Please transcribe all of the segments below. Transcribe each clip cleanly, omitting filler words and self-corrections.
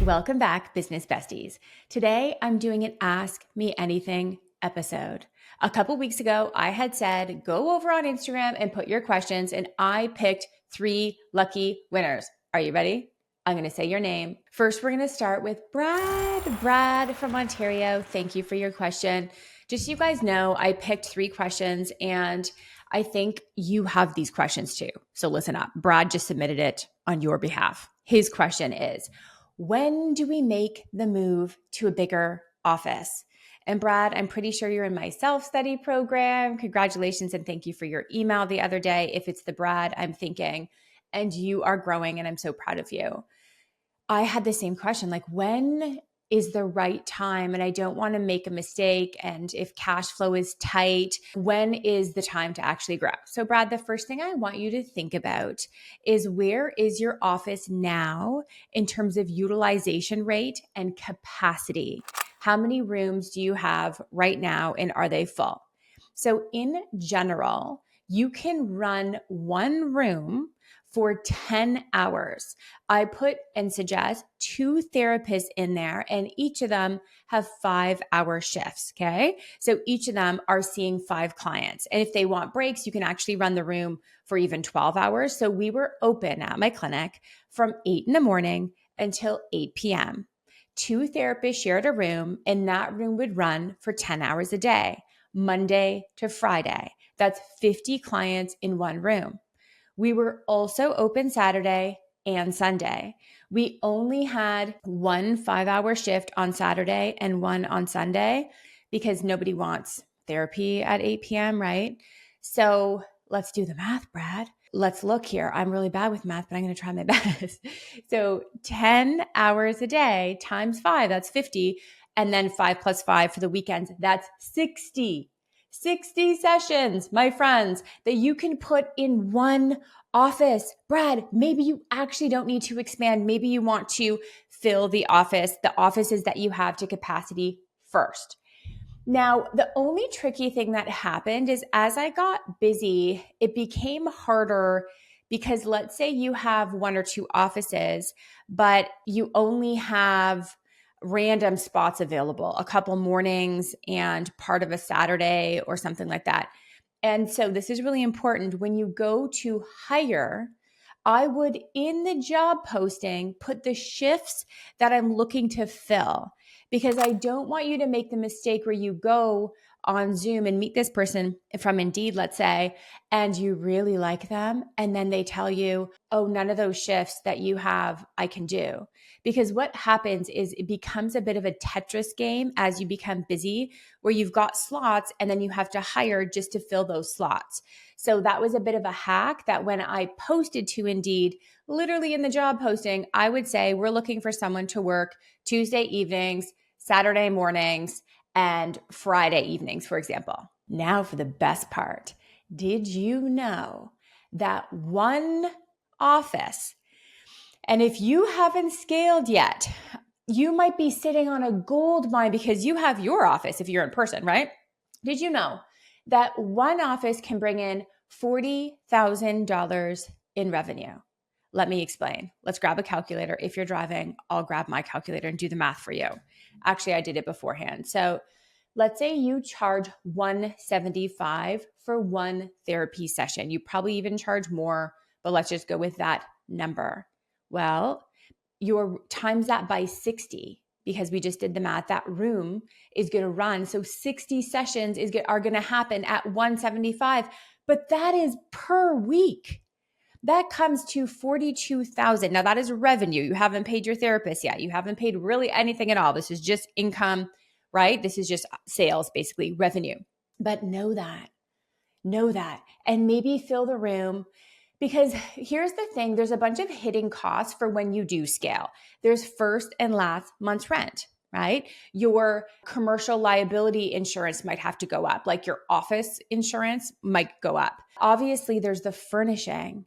Welcome back, business besties. Today, I'm doing an Ask Me Anything episode. A couple weeks ago, I had said, go over on Instagram and put your questions, and I picked 3 lucky winners. Are you ready? I'm going to say your name. First, we're going to start with Brad. Brad from Ontario, thank you for your question. Just so you guys know, I picked 3 questions, and I think you have these questions too. So listen up. Brad just submitted it on your behalf. His question is, when do we make the move to a bigger office? And Brad, I'm pretty sure you're in my self-study program. Congratulations and thank you for your email the other day. If it's the Brad I'm thinking, and you are growing, and I'm so proud of you. I had the same question, like when is the right time? And I don't want to make a mistake. And if cash flow is tight, when is the time to actually grow? So Brad, the first thing I want you to think about is, where is your office now in terms of utilization rate and capacity? How many rooms do you have right now, and are they full? So in general, you can run one room for 10 hours. I put and suggest 2 therapists in there, and each of them have 5-hour shifts. Okay. So each of them are seeing 5 clients. And if they want breaks, you can actually run the room for even 12 hours. So we were open at my clinic from 8 in the morning until 8 p.m. 2 therapists shared a room, and that room would run for 10 hours a day, Monday to Friday. That's 50 clients in one room. We were also open Saturday and Sunday. We only had 1 5-hour shift on Saturday and 1 on Sunday because nobody wants therapy at 8 p.m., right? So let's do the math, Brad. Let's look here. I'm really bad with math, but I'm going to try my best. So 10 hours a day times 5, that's 50. And then 5 plus 5 for the weekends, that's 60. 60 sessions, my friends, that you can put in one office. Brad, maybe you actually don't need to expand. Maybe you want to fill the offices that you have to capacity first. Now, the only tricky thing that happened is, as I got busy, it became harder because let's say you have 1 or 2 offices, but you only have random spots available, a couple mornings and part of a Saturday or something like that. And so this is really important. When you go to hire, I would, in the job posting, put the shifts that I'm looking to fill, because I don't want you to make the mistake where you go on Zoom and meet this person from Indeed, let's say, and you really like them. And then they tell you, oh, none of those shifts that you have, I can do. Because what happens is it becomes a bit of a Tetris game as you become busy, where you've got slots and then you have to hire just to fill those slots. So that was a bit of a hack, that when I posted to Indeed, literally in the job posting, I would say, we're looking for someone to work Tuesday evenings, Saturday mornings, and Friday evenings, for example. Now for the best part. Did you know that one office, and if you haven't scaled yet, you might be sitting on a gold mine because you have your office if you're in person, right? Did you know that one office can bring in $40,000 in revenue? Let me explain. Let's grab a calculator. If you're driving, I'll grab my calculator and do the math for you. Actually, I did it beforehand. So let's say you charge $175 for one therapy session. You probably even charge more, but let's just go with that number. Well, your times that by 60, because we just did the math. That room is going to run. So 60 sessions are going to happen at $175, but that is per week. That comes to $42,000. Now that is revenue. You haven't paid your therapist yet. You haven't paid really anything at all. This is just income, right? This is just sales, basically revenue. But know that, and maybe fill the room. Because here's the thing, there's a bunch of hidden costs for when you do scale. There's first and last month's rent, right? Your commercial liability insurance might have to go up, like your office insurance might go up. Obviously, there's the furnishing,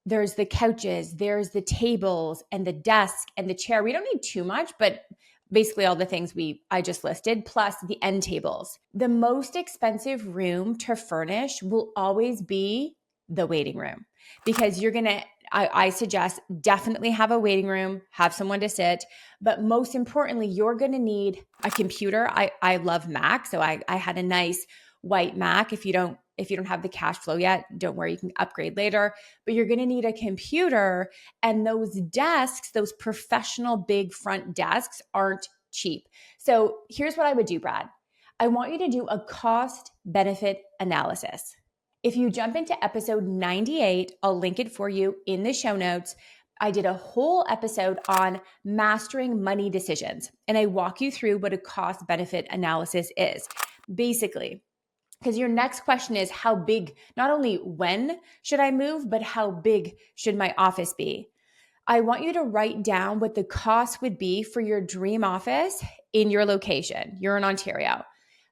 there's the couches, there's the tables and the desk and the chair. We don't need too much, but basically all the things I just listed, plus the end tables. The most expensive room to furnish will always be the waiting room, because you're going to I suggest definitely have a waiting room, have someone to sit. But most importantly, you're going to need a computer. I love Mac. So I had a nice white Mac. If you don't have the cash flow yet, don't worry, you can upgrade later. But you're going to need a computer, and those desks, those professional big front desks aren't cheap. So here's what I would do, Brad. I want you to do a cost benefit analysis. If you jump into episode 98, I'll link it for you in the show notes. I did a whole episode on mastering money decisions, and I walk you through what a cost benefit analysis is. Basically, because your next question is how big, not only when should I move, but how big should my office be? I want you to write down what the cost would be for your dream office in your location. You're in Ontario.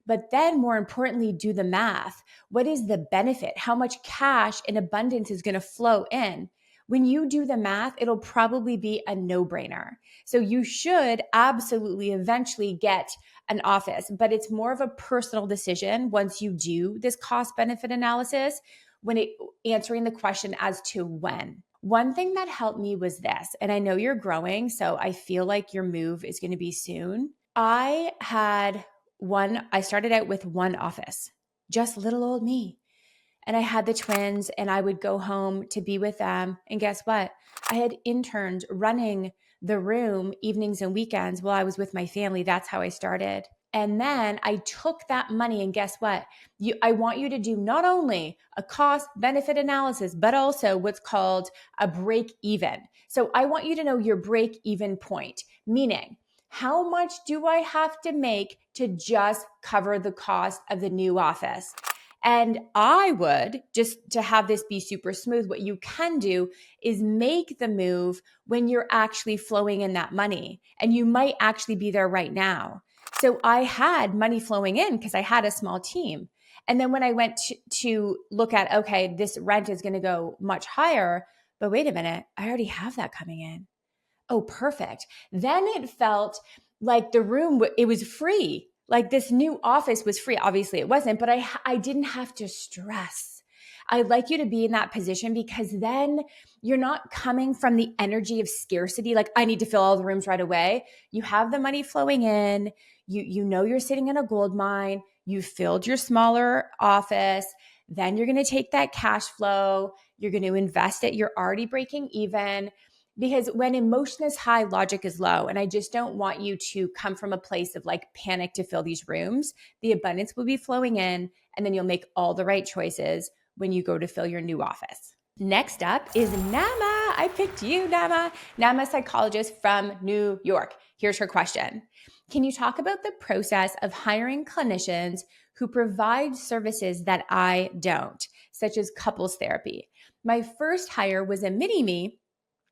But then more importantly, do the math. What is the benefit? How much cash in abundance is going to flow in? When you do the math, it'll probably be a no-brainer. So you should absolutely eventually get an office, but it's more of a personal decision once you do this cost benefit analysis when answering the question as to when. One thing that helped me was this, and I know you're growing, so I feel like your move is going to be soon. I started out with one office, just little old me. And I had the twins, and I would go home to be with them. And guess what? I had interns running the room evenings and weekends while I was with my family. That's how I started. And then I took that money, and guess what? I want you to do not only a cost benefit analysis, but also what's called a break even. So I want you to know your break even point, meaning how much do I have to make to just cover the cost of the new office? And I would, just to have this be super smooth, what you can do is make the move when you're actually flowing in that money. And you might actually be there right now. So I had money flowing in because I had a small team. And then when I went to look at, okay, this rent is going to go much higher, but wait a minute, I already have that coming in. Oh, perfect. Then it felt like the room, it was free. Like this new office was free. Obviously it wasn't, but I didn't have to stress. I'd like you to be in that position because then you're not coming from the energy of scarcity. Like I need to fill all the rooms right away. You have the money flowing in. You know you're sitting in a gold mine. You filled your smaller office. Then you're going to take that cash flow. You're going to invest it. You're already breaking even. Because when emotion is high, logic is low. And I just don't want you to come from a place of like panic to fill these rooms. The abundance will be flowing in, and then you'll make all the right choices when you go to fill your new office. Next up is Nama. I picked you, Nama. Nama, psychologist from New York. Here's her question. Can you talk about the process of hiring clinicians who provide services that I don't, such as couples therapy? My first hire was a mini-me.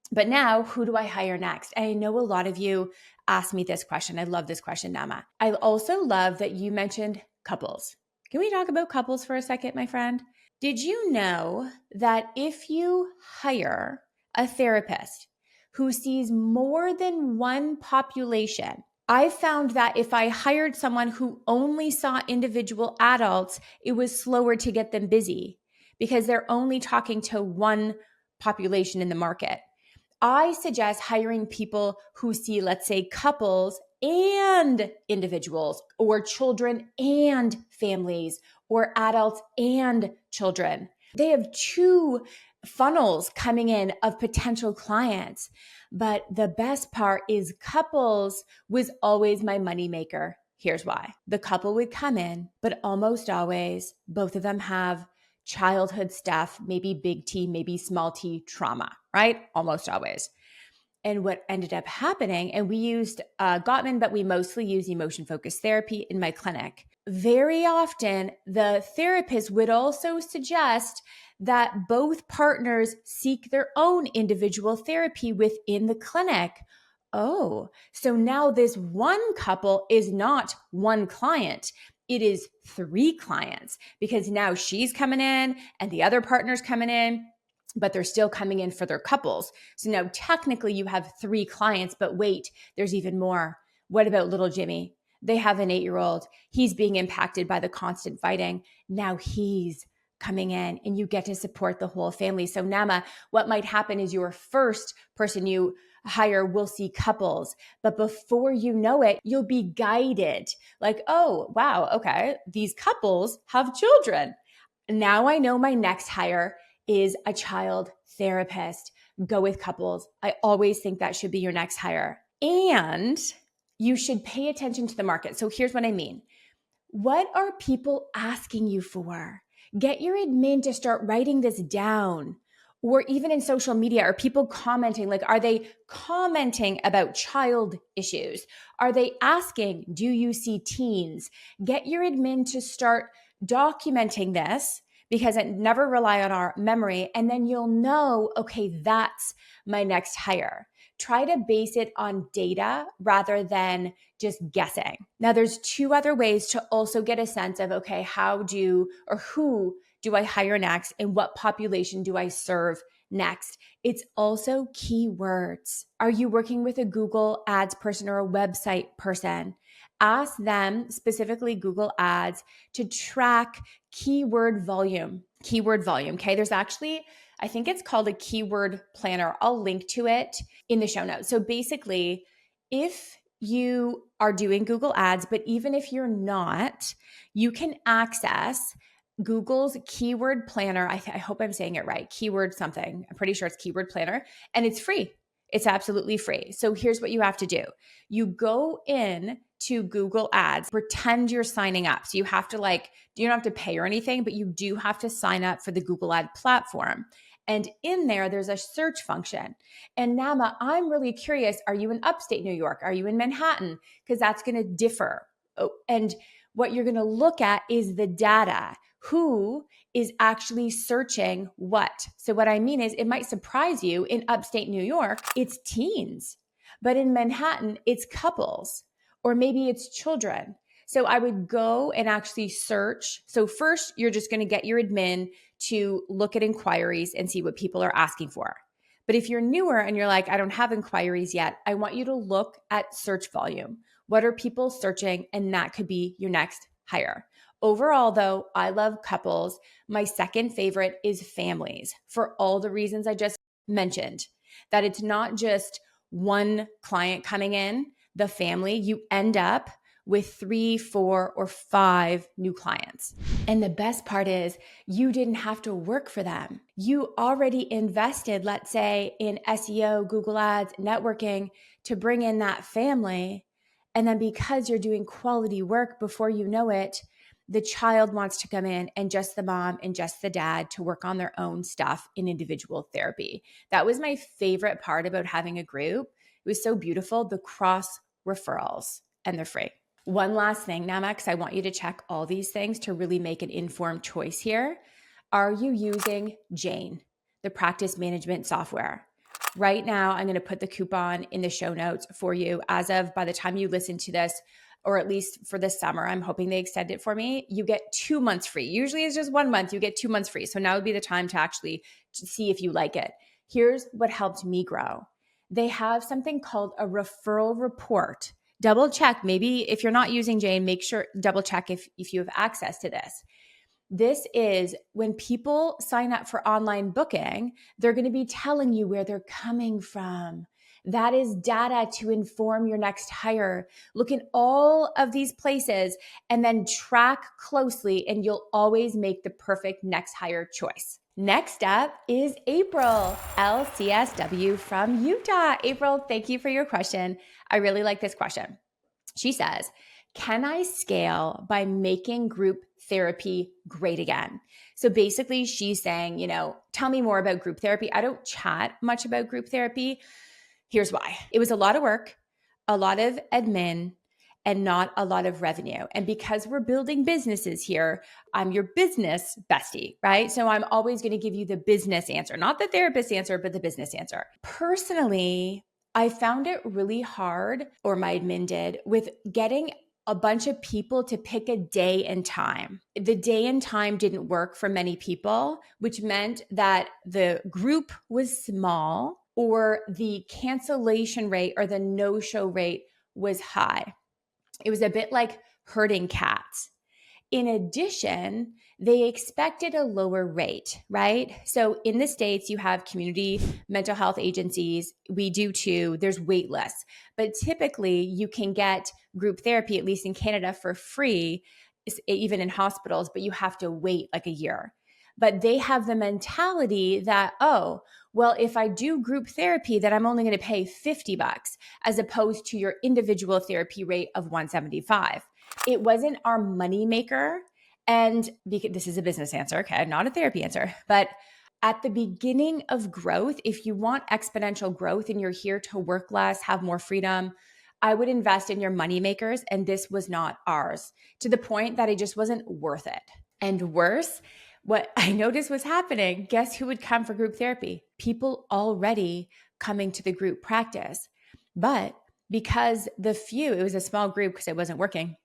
But now, who do I hire next? I know a lot of you ask me this question. I love this question, Nama. I also love that you mentioned couples. Can we talk about couples for a second, my friend? Did you know that if you hire a therapist who sees more than one population, I found that if I hired someone who only saw individual adults, it was slower to get them busy because they're only talking to one population in the market. I suggest hiring people who see, let's say, couples and individuals, or children and families, or adults and children. They have two funnels coming in of potential clients. But the best part is couples was always my moneymaker. Here's why. The couple would come in, but almost always both of them have childhood stuff, maybe big T, maybe small t trauma, right? Almost always. And what ended up happening, and we used Gottman, but we mostly use emotion-focused therapy in my clinic. Very often, the therapist would also suggest that both partners seek their own individual therapy within the clinic. Oh, so now this one couple is not one client. It is 3 clients because now she's coming in and the other partner's coming in, but they're still coming in for their couples. So now technically you have 3 clients, but wait, there's even more. What about little Jimmy? They have an 8-year-old. He's being impacted by the constant fighting. Now he's coming in and you get to support the whole family. So Nama, what might happen is your first person you hire will see couples, but before you know it, you'll be guided like, oh, wow, okay, these couples have children. Now I know my next hire is a child therapist. Go with couples. I always think that should be your next hire. And you should pay attention to the market. So here's what I mean. What are people asking you for? Get your admin to start writing this down. Or even in social media, are people commenting? Like, are they commenting about child issues? Are they asking, do you see teens? Get your admin to start documenting this, because it never rely on our memory. And then you'll know, okay, that's my next hire. Try to base it on data rather than just guessing. Now, there's two other ways to also get a sense of, okay, who do I hire next and what population do I serve next? It's also keywords. Are you working with a Google Ads person or a website person? Ask them, specifically Google Ads, to track keyword volume. Okay, there's actually, I think it's called a keyword planner. I'll link to it in the show notes. So basically, if you are doing Google Ads, but even if you're not, you can access Google's keyword planner. I hope I'm saying it right. Keyword something. I'm pretty sure it's keyword planner, and it's free. It's absolutely free. So here's what you have to do. You go in to Google Ads, pretend you're signing up. So you have to you don't have to pay or anything, but you do have to sign up for the Google Ad platform. And in there's a search function. And Nama, I'm really curious, are you in upstate New York? Are you in Manhattan? Because that's going to differ. Oh, and what you're going to look at is the data. Who is actually searching what? So what I mean is, it might surprise you, in upstate New York, it's teens, but in Manhattan, it's couples, or maybe it's children. So I would go and actually search. So first, you're just going to get your admin to look at inquiries and see what people are asking for. But if you're newer and you're like, I don't have inquiries yet, I want you to look at search volume. What are people searching? And that could be your next hire. Overall, though, I love couples. My second favorite is families, for all the reasons I just mentioned, that it's not just one client coming in, the family. You end up with 3, 4, or 5 new clients. And the best part is, you didn't have to work for them. You already invested, let's say, in SEO, Google Ads, networking to bring in that family. And then because you're doing quality work, before you know it, the child wants to come in, and just the mom and just the dad to work on their own stuff in individual therapy. That was my favorite part about having a group. It was so beautiful, the cross referrals, and they're free. One last thing, Namax, I want you to check all these things to really make an informed choice here. Are you using Jane, the practice management software? Right now, I'm going to put the coupon in the show notes for you. As of, by the time you listen to this, or at least for this summer, I'm hoping they extend it for me. You get 2 months free. Usually it's just 1 month. You get 2 months free. So now would be the time to actually see if you like it. Here's what helped me grow. They have something called a referral report. Double check. Maybe if you're not using Jane, make sure, double check if you have access to this. This is when people sign up for online booking, they're going to be telling you where they're coming from. That is data to inform your next hire. Look at all of these places and then track closely, and you'll always make the perfect next hire choice. Next up is April, LCSW from Utah. April, thank you for your question. I really like this question. She says, can I scale by making group therapy great again? So basically she's saying, tell me more about group therapy. I don't chat much about group therapy. Here's why. It was a lot of work, a lot of admin, and not a lot of revenue. And because we're building businesses here, I'm your business bestie, right? So I'm always going to give you the business answer, not the therapist answer, but the business answer. Personally, I found it really hard, or my admin did, with getting a bunch of people to pick a day and time. The day and time didn't work for many people, which meant that the group was small, or the cancellation rate or the no-show rate was high. It was a bit like herding cats. In addition, they expected a lower rate, right? So in the States, you have community mental health agencies. We do too. There's wait lists. But typically, you can get group therapy, at least in Canada, for free, even in hospitals, but you have to wait like a year. But they have the mentality that, oh, well, if I do group therapy, then I'm only going to pay $50 as opposed to your individual therapy rate of $175. It wasn't our moneymaker. And this is a business answer, okay, not a therapy answer. But at the beginning of growth, if you want exponential growth and you're here to work less, have more freedom, I would invest in your moneymakers. And this was not ours, to the point that it just wasn't worth it. And worse, what I noticed was happening, guess who would come for group therapy? People already coming to the group practice. But because it was a small group because it wasn't working,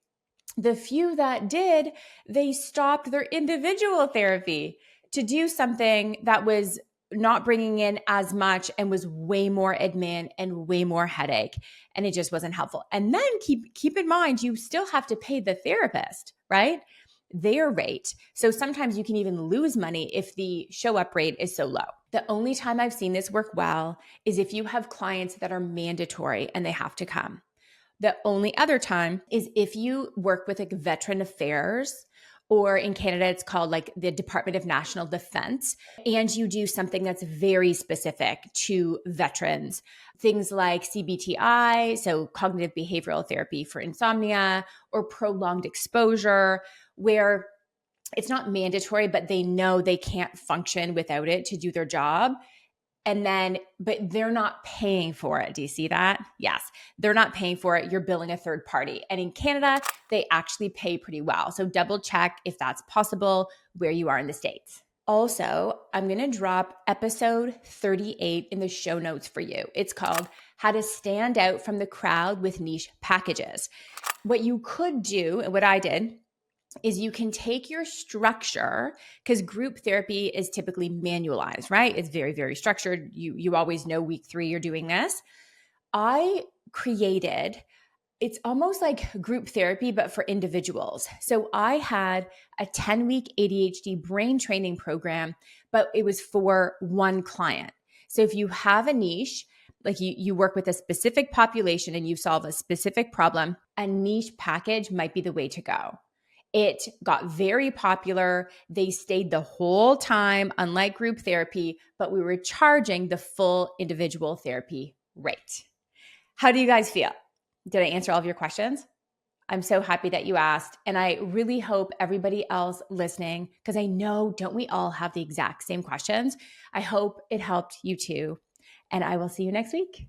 the few that did, they stopped their individual therapy to do something that was not bringing in as much and was way more admin and way more headache. And it just wasn't helpful. And then keep in mind, you still have to pay the therapist, right? Their rate. So sometimes you can even lose money if the show up rate is so low. The only time I've seen this work well is if you have clients that are mandatory and they have to come. The only other time is if you work with like Veteran Affairs, or in Canada, it's called like the Department of National Defense, and you do something that's very specific to veterans. Things like CBTI, so cognitive behavioral therapy for insomnia, or prolonged exposure, where it's not mandatory, but they know they can't function without it to do their job. But they're not paying for it. Do you see that? Yes, they're not paying for it. You're billing a third party. And in Canada, they actually pay pretty well. So double check if that's possible where you are in the States. Also, I'm going to drop episode 38 in the show notes for you. It's called How to Stand Out from the Crowd with Niche Packages. What you could do, and what I did, is you can take your structure, because group therapy is typically manualized, right? It's very, very structured. You always know week 3 you're doing this. I created, it's almost like group therapy, but for individuals. So I had a 10-week ADHD brain training program, but it was for one client. So if you have a niche, like you work with a specific population and you solve a specific problem, a niche package might be the way to go. It got very popular. They stayed the whole time, unlike group therapy, but we were charging the full individual therapy rate. How do you guys feel? Did I answer all of your questions? I'm so happy that you asked. And I really hope everybody else listening, because I know, don't we all have the exact same questions? I hope it helped you too. And I will see you next week.